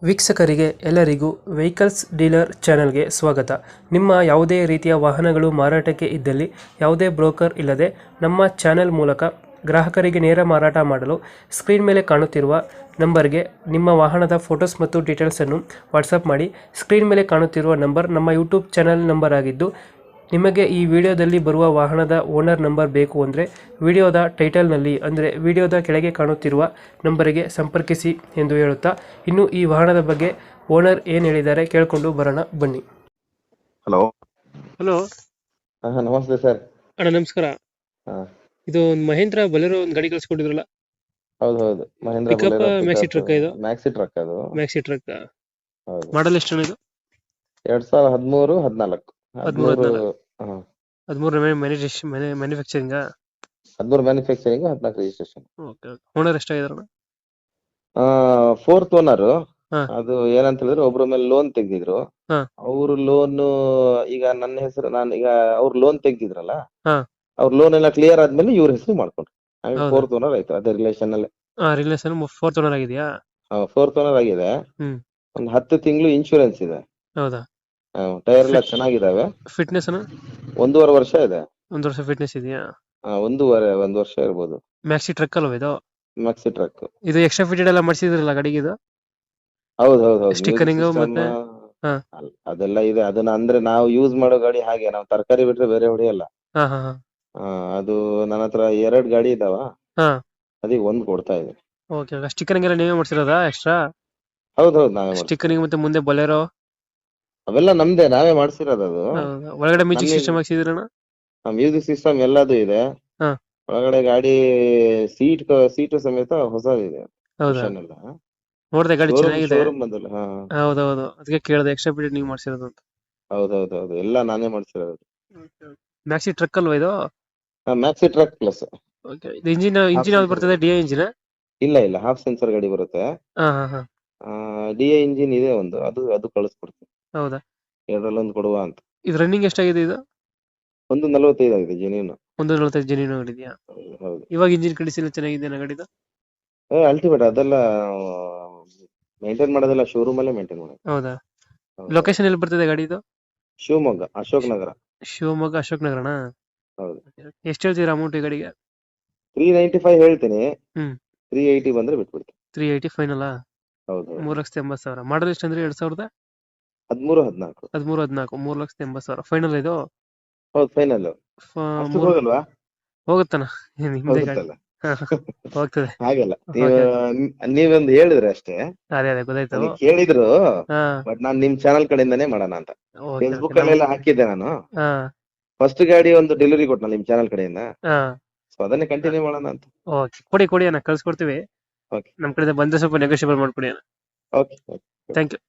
ವೀಕ್ಷಕರಿಗೆ ಎಲ್ಲರಿಗೂ vehicles dealer ಚಾನೆಲ್ಗೆ ಸ್ವಾಗತ. ನಿಮ್ಮ ಯಾವುದೇ ರೀತಿಯ ವಾಹನಗಳು ಮಾರಾಟಕ್ಕೆ ಇದ್ದಲ್ಲಿ ಯಾವುದೇ ಬ್ರೋಕರ್ ಇಲ್ಲದೆ ನಮ್ಮ ಚಾನೆಲ್ ಮೂಲಕ ಗ್ರಾಹಕರಿಗೆ ನೇರ ಮಾರಾಟ ಮಾಡಲು ಸ್ಕ್ರೀನ್ ಮೇಲೆ ಕಾಣುತ್ತಿರುವ ನಂಬರ್ಗೆ ನಿಮ್ಮ ವಾಹನದ ಫೋಟೋಸ್ ಮತ್ತು ಡೀಟೇಲ್ಸನ್ನು ವಾಟ್ಸಪ್ ಮಾಡಿ. ಸ್ಕ್ರೀನ್ ಮೇಲೆ ಕಾಣುತ್ತಿರುವ ನಂಬರ್ ನಮ್ಮ ಯೂಟ್ಯೂಬ್ ಚಾನೆಲ್ ನಂಬರ್ ಆಗಿದ್ದು, ನಿಮಗೆ ಈ ವಿಡಿಯೋದಲ್ಲಿ ಬರುವ ವಾಹನದ ಓನರ್ ನಂಬರ್ ಬೇಕು ಅಂದರೆ ವಿಡಿಯೋದ ಟೈಟಲ್ನಲ್ಲಿ ಅಂದರೆ ವಿಡಿಯೋದ ಕೆಳಗೆ ಕಾಣುತ್ತಿರುವ ನಂಬರಿಗೆ ಸಂಪರ್ಕಿಸಿ ಎಂದು ಹೇಳುತ್ತಾ, ಇನ್ನು ಈ ವಾಹನದ ಬಗ್ಗೆ ಓನರ್ ಏನು ಹೇಳಿದ್ದಾರೆ ಕೇಳಿಕೊಂಡು ಬರೋಣ ಬನ್ನಿ. ಹಲೋ. ಹಲೋ ನಮಸ್ತೆ ಸರ್. ಅಣ್ಣ ನಮಸ್ಕಾರ. ಇದು ಒಂದು ಮಹೇಂದ್ರ ಬಲೆರೋ ಒಂದು ಗಾಡಿ ಕಳಿಸ್ಕೊಟ್ಟಿದ್ರಲ್ಲ? ಹೌದು ಮಹೇಂದ್ರ ಪಿಕಪ್ ಮ್ಯಾಕ್ಸಿ ಟ್ರಕ್? ಇದು ಮ್ಯಾಕ್ಸಿ ಟ್ರಕ್. ಅದು ಮ್ಯಾಕ್ಸಿ ಟ್ರಕ್. ಹೌದು. ಮಾಡಲ್ ಎಷ್ಟು ಇದು? 2013 14 ಮ್ಯಾನುಫ್ಯಾಕ್ಚರಿಂಗ್? 13 manufacturing, 14 registration. ಓನರ್ ಎಷ್ಟಾಗಿದಾರಣ? Fourth owner. ಹಾ. ಅದು ಏನಂತ ಹೇಳಿದ್ರೆ, ಒಬ್ರ ಮೇಲೆ ಲೋನ್ ತೆಗ್ದಿದ್ರು. ಹಾ. ಅವ್ರು ಲೋನ್ ಈಗ ನನ್ನ ಹೆಸರು, ಈಗ ಅವ್ರು ಲೋನ್ ತೆಗ್ದಿದ್ರಲ್ಲ, ಹಾ. ಅವ್ರ ಲೋನ್ ಎಲ್ಲ ಕ್ಲಿಯರ್ ಆದ್ಮೇಲೆ ಇವ್ರ ಹೆಸರು ಮಾಡ್ಕೊಂಡ್ರು. ಹಾಗೆ ಹೌದಾ? ಫೋರ್ತ್ ಓನರ್ ಆಯ್ತು. ಅದೇ ರಿಲೇಷನ್ ಅಲ್ಲೇ ರಿಲೇಷನ್ ಫೋರ್ತ್ ಓನರ್ ಆಗಿದೆಯಾ? ಫೋರ್ತ್ ಓನರ್ ಆಗಿದೆ. ಹ್ಮ್. ಒಂದು 10 ತಿಂಗಳು ಇನ್ಶೂರೆನ್ಸ್ ಇದೆ. ಹೌದಾ? ಟೈರ್ ಎಲ್ಲ ಚೆನ್ನಾಗಿದಾವೆ. ಫಿಟ್ನೆಸ್ ಅಣ್ಣ? 1.5 ವರ್ಷ ಇದೆ. 1 ವರ್ಷ ಫಿಟ್ನೆಸ್ ಇದೆಯಾ? ಒಂದು ವರ್ಷ ಇರ್ಬೋದು. ಮ್ಯಾಕ್ಸಿ ಟ್ರಕ್ ಅಲ್ವಾ ಇದು? Maxi truck. ಇದು ಎಕ್ಸ್ಟ್ರಾ ಫಿಟೆಡ್ ಎಲ್ಲ ಮಾಡಿಸಿದ್ರಲ್ಲ ಗಾಡಿಗೆ? ಇದು ಹೌದು. ಸ್ಟಿಕ್ಕರಿಂಗ್ ಮತ್ತೆ? ಹಾ. ಅದೆಲ್ಲ ಇದೆ. ಅದನ್ನ ಅಂದ್ರೆ ನಾವು ಯೂಸ್ ಮಾಡೋ ಗಾಡಿ ಹಾಗೆ, ನಾವು ತರಕಾರಿ ಬಿಟ್ರೆ ಬೇರೆ ಹೊಡೆಯಲ್ಲ. ಹಾ ಹಾ ಹಾ. ಅದು ನನ್ನ ಹತ್ರ 2 ಗಾಡಿ ಇದಾವ. ಹಾ. ಅದಕ್ಕೆ ಒಂದು ಕೊಡ್ತಾ ಇದೆ. ಓಕೆ. ಸ್ಟಿಕ್ಕರಿಂಗ್ ಎಲ್ಲ ನೀವೇ ಮಾಡ್ಸಿರೋದಾ ಎಕ್ಸ್ಟ್ರಾ? ಹೌದು ನಾವೇ ಮಾಡ್ತೀವಿ. ಸ್ಟಿಕ್ಕರಿಂಗ್ ಮತ್ತೆ ಮುಂದೆ ಬೊಲೆರೋ ಅವೆಲ್ಲ ನಮ್ದೇ, ನಾವೇ ಮಾಡ್ಸಿರೋದು. ಅದು ಒಳಗಡೆ ಮ್ಯೂಸಿಕ್ ಸಿಸ್ಟಮ್ ಹಾಕ್ಸಿದ್ರಣ? ಮ್ಯೂಸಿಕ್ ಸಿಸ್ಟಮ್ ಎಲ್ಲದೂ ಇದೆ. ಹಾ. ಒಳಗಡೆ ಗಾಡಿ ಸೀಟು ಸಮೇತ ಹೊಸದಿದೆ. ಹೌದಾ? ನೋಡ್ದೆ ಗಾಡಿ ಚೆನ್ನಾಗಿದೆ. ಶೋರೂಮ್ ಬಂದಲ್ಲ. ಹೌದೌದು, ಅದಕ್ಕೆ ಕೇಳಿದೆ ಎಕ್ಸ್ಟ್ರಾ ಫಿಟೆಡ್ ನೀವು ಮಾಡ್ಸಿರೋದು ಅಂತ. ಹೌದು ಎಲ್ಲ ನಾನೇ ಮಾಡ್ಸಿರೋದು. ಮ್ಯಾಕ್ಸಿ ಟ್ರಕ್ ಅಲ್ವಾ ಇದು? Maxi truck plus. ಓಕೆ. ಇದು ಇಂಜಿನ್ ಯಾವ್ದು ಬರ್ತದೆ? D engine? ಇಲ್ಲ ಹಾಫ್ ಸೆನ್ಸರ್ ಗಾಡಿ ಬರುತ್ತೆ. ಹಾ ಹಾ ಹಾ. DI ಇಂಜಿನ್ ಇದೆ ಒಂದು, ಅದು ಕಳಿಸ್ಕೊಡ್ತೀನಿ. ಹೌದಾ? 2ರಲ್ಲೊಂದು ಕೊಡುವ ಅಂತ. ಇದು ರನ್ನಿಂಗ್ ಎಷ್ಟಾಗಿದೆ ಇದು? 1.45 ಆಗಿದೆ ಜೆನ್ಯೂನ್. 1.45 ಜೆನ್ಯೂನ್ ಆಗಿದೆಯಾ? ಹೌದು. ಇವಾಗ ಇಂಜಿನ್ ಕಂಡೀಷನ್ ಚೆನ್ನಾಗಿದೆ ಗಾಡಿದು? ಅಲ್ಟಿಮೇಟ್. ಅದೆಲ್ಲ ಮೇಂಟೈನ್ ಮಾಡೋದೆಲ್ಲ ಶೋರೂಮ್ ಅಲ್ಲೇ ಮೇಂಟೈನ್ ಮಾಡೋದು. ಹೌದಾ? ಲೊಕೇಶನ್ ಎಲ್ಲಿ ಬರ್ತದೆ ಗಾಡಿ ಇದು? ಶಿವಮೊಗ್ಗ, ಅಶೋಕ್ ನಗರ. ಶಿವಮೊಗ್ಗ ಅಶೋಕ್ ನಗರಣ? ಹೌದು. ಎಷ್ಟು ಹೇಳ್ತೀರಾ ಅಮೌಂಟ್ ಈ ಗಾಡಿಗೆ? 395 ಹೇಳ್ತೀನಿ. ಹ್ಮ್. 380 ಬಂದ್ರೆ ಬಿಟ್ಬಿಡ್ತೀನಿ. 380 ಫೈನಲ್? ಹೌದು. 3,80,000. ಮಾಡಲ್ ಎಷ್ಟು ಅಂದ್ರೆ 2013 14 3,80,000 ಫೈನಲ್ ಇದು? ಹೌದು ಫೈನಲ್. ಹೋಗಲ್ವಾ? ಹೋಗುತ್ತಾನ ನಿಮ್ದೇ ಗಾಡಿ? ಹೋಗುತ್ತಲ್ಲ. ಹೋಗ್ತದೆ. ಹಾಗಲ್ಲ, ನೀವೊಂದು ಹೇಳಿದ್ರೆ ಅಷ್ಟೇ. ಅದೇ ಗೊತ್ತಾಯ್ತು. ನನಗೆ ಕೇಳಿದ್ರು, ಹಾ. ಬಟ್ ನಾನ್ ನಿಮ್ ಚಾನಲ್ ಕಡೆಯಿಂದಾನೇ ಮಾಡೋಣ ಅಂತ ಫೇಸ್ಬುಕ್ ಅಲ್ಲೆಲ್ಲ ಹಾಕಿದ್ದೆ ನಾನು. ಹಾ. ಫಸ್ಟ್ ಗಾಡಿ ಒಂದು ಡೆಲಿವರಿ ಕೊಟ್ಟನಲ್ಲ ನಿಮ್ ಚಾನಲ್ ಕಡೆಯಿಂದ, ಹಾ. ಸೊ ಅದನ್ನೇ ಕಂಟಿನ್ಯೂ ಮಾಡೋಣ ಅಂತ. ಓಕೆ, ಕೊಡಿ ಅಣ್ಣ, ಕಳ್ಸ್ಕೊಡ್ತೀವಿ. ಓಕೆ. ನಮ್ ಕಡೆ ಬಂದ್ರೆ ಸ್ವಲ್ಪ ನೆಗೋಷಿಯಬಲ್ ಮಾಡ್ಕೊಡಿ ಅಣ್ಣ. ಓಕೆ. Thank you.